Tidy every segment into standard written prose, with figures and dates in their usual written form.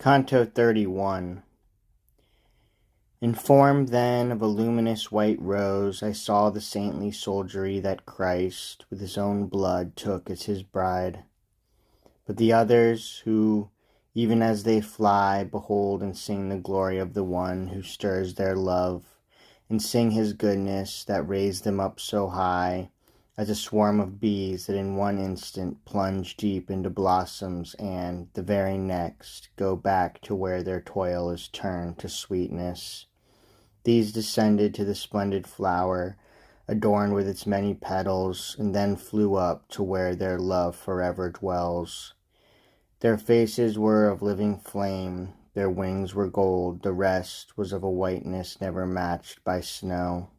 Canto 31. In form then of a luminous white rose, I saw the saintly soldiery that Christ with his own blood took as his bride. But the others, who, even as they fly, behold and sing the glory of the one who stirs their love, and sing his goodness that raised them up so high, as a swarm of bees that in one instant plunge deep into blossoms and, the very next, go back to where their toil is turned to sweetness. These descended to the splendid flower, adorned with its many petals, and then flew up to where their love forever dwells. Their faces were of living flame, their wings were gold, the rest was of a whiteness never matched by snow.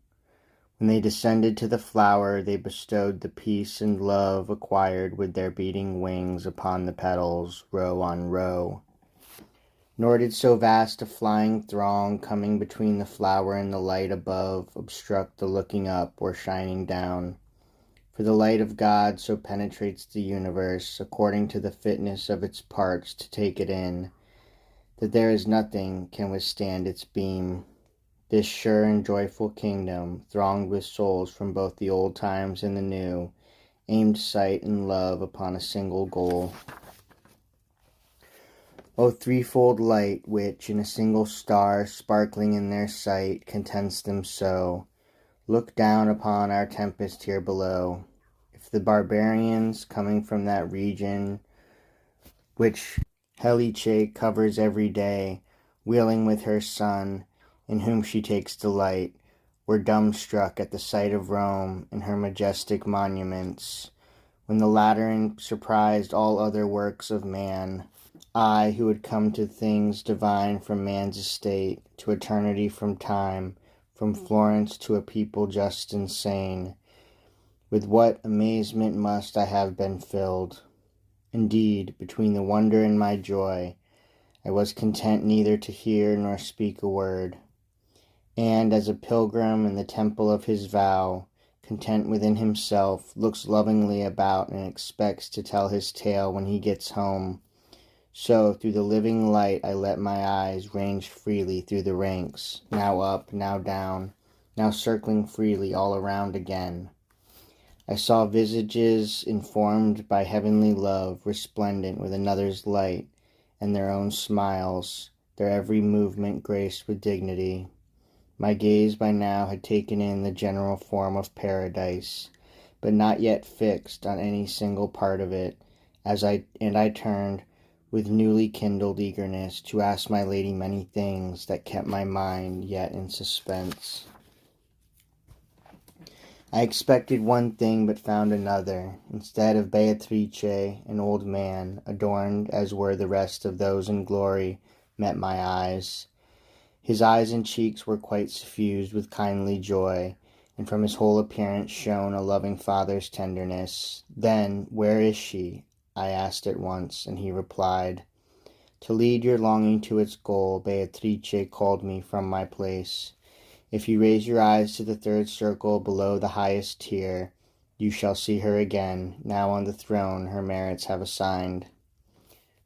When they descended to the flower, they bestowed the peace and love acquired with their beating wings upon the petals, row on row. Nor did so vast a flying throng coming between the flower and the light above obstruct the looking up or shining down. For the light of God so penetrates the universe, according to the fitness of its parts to take it in, that there is nothing can withstand its beam. This sure and joyful kingdom, thronged with souls from both the old times and the new, aimed sight and love upon a single goal. O threefold light, which in a single star, sparkling in their sight, contents them so, look down upon our tempest here below. If the barbarians, coming from that region which Helice covers every day, wheeling with her son, in whom she takes delight, were dumbstruck at the sight of Rome and her majestic monuments, when the Lateran surprised all other works of man, I, who had come to things divine from man's estate, to eternity from time, from Florence to a people just and sane, with what amazement must I have been filled! Indeed, between the wonder and my joy, I was content neither to hear nor speak a word. And as a pilgrim in the temple of his vow, content within himself, looks lovingly about and expects to tell his tale when he gets home, so through the living light I let my eyes range freely through the ranks, now up, now down, now circling freely all around again. I saw visages informed by heavenly love, resplendent with another's light, and their own smiles, their every movement graced with dignity. My gaze by now had taken in the general form of paradise, but not yet fixed on any single part of it, I turned, with newly kindled eagerness, to ask my lady many things that kept my mind yet in suspense. I expected one thing but found another. Instead of Beatrice, an old man, adorned as were the rest of those in glory, met my eyes. His eyes and cheeks were quite suffused with kindly joy, and from his whole appearance shone a loving father's tenderness. Then, where is she? I asked at once, and he replied, to lead your longing to its goal, Beatrice called me from my place. If you raise your eyes to the third circle below the highest tier, you shall see her again, now on the throne her merits have assigned.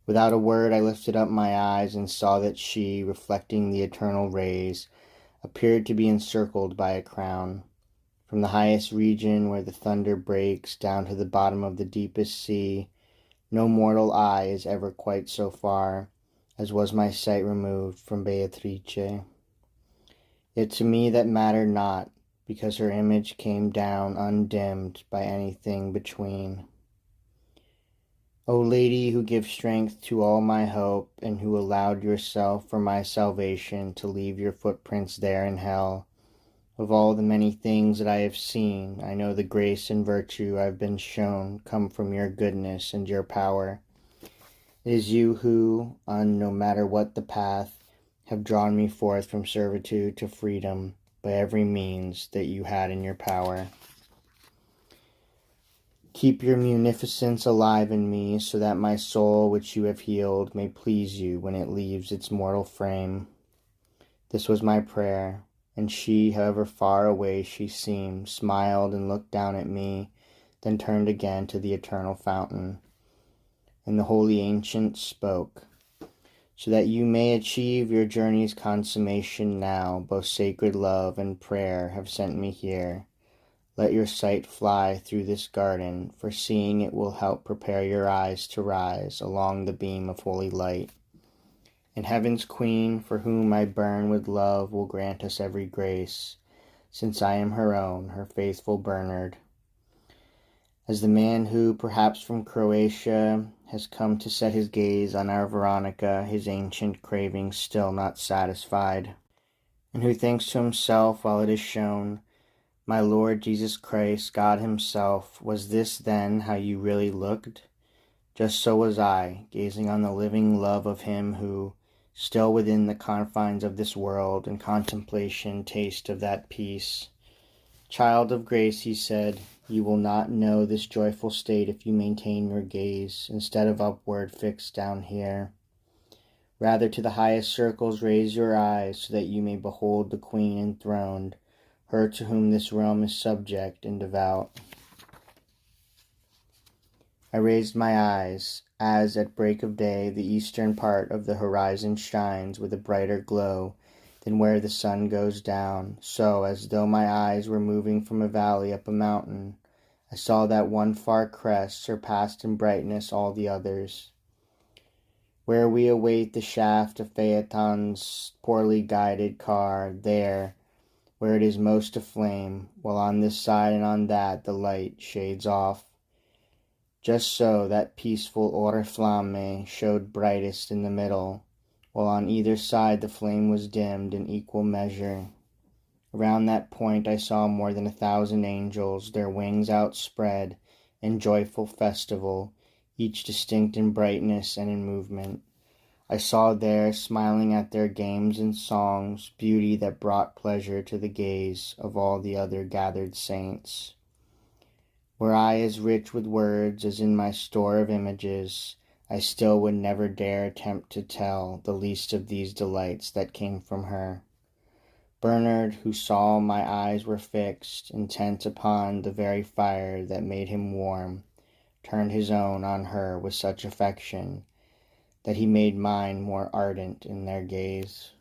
Without a word I lifted up my eyes and saw that she, reflecting the eternal rays, appeared to be encircled by a crown. From the highest region where the thunder breaks down to the bottom of the deepest sea, no mortal eye is ever quite so far as was my sight removed from Beatrice. Yet to me that mattered not, because her image came down undimmed by anything between. O Lady, who give strength to all my hope, and who allowed yourself for my salvation to leave your footprints there in hell, of all the many things that I have seen, I know the grace and virtue I've been shown come from your goodness and your power. It is you who, on no matter what the path, have drawn me forth from servitude to freedom by every means that you had in your power. Keep your munificence alive in me, so that my soul, which you have healed, may please you when it leaves its mortal frame. This was my prayer, and she, however far away she seemed, smiled and looked down at me, then turned again to the eternal fountain. And the holy ancient spoke, so that you may achieve your journey's consummation now. Both sacred love and prayer have sent me here. Let your sight fly through this garden, for seeing it will help prepare your eyes to rise along the beam of holy light. And heaven's queen, for whom I burn with love, will grant us every grace, since I am her own, her faithful Bernard. As the man who, perhaps from Croatia, has come to set his gaze on our Veronica, his ancient cravings still not satisfied, and who thinks to himself while it is shown, my Lord Jesus Christ, God himself, was this then how you really looked? Just so was I, gazing on the living love of him who, still within the confines of this world, in contemplation taste of that peace. Child of grace, he said, you will not know this joyful state if you maintain your gaze, instead of upward fixed down here. Rather to the highest circles raise your eyes, so that you may behold the queen enthroned, her to whom this realm is subject and devout. I raised my eyes, as at break of day the eastern part of the horizon shines with a brighter glow than where the sun goes down, so, as though my eyes were moving from a valley up a mountain, I saw that one far crest surpassed in brightness all the others. Where we await the shaft of Phaeton's poorly guided car, there, where it is most aflame, while on this side and on that the light shades off. Just so that peaceful oriflamme showed brightest in the middle, while on either side the flame was dimmed in equal measure. Around that point I saw more than 1,000 angels, their wings outspread, in joyful festival, each distinct in brightness and in movement. I saw there, smiling at their games and songs, beauty that brought pleasure to the gaze of all the other gathered saints. Were I as rich with words as in my store of images, I still would never dare attempt to tell the least of these delights that came from her. Bernard, who saw my eyes were fixed, intent upon the very fire that made him warm, turned his own on her with such affection that he made mine more ardent in their gaze.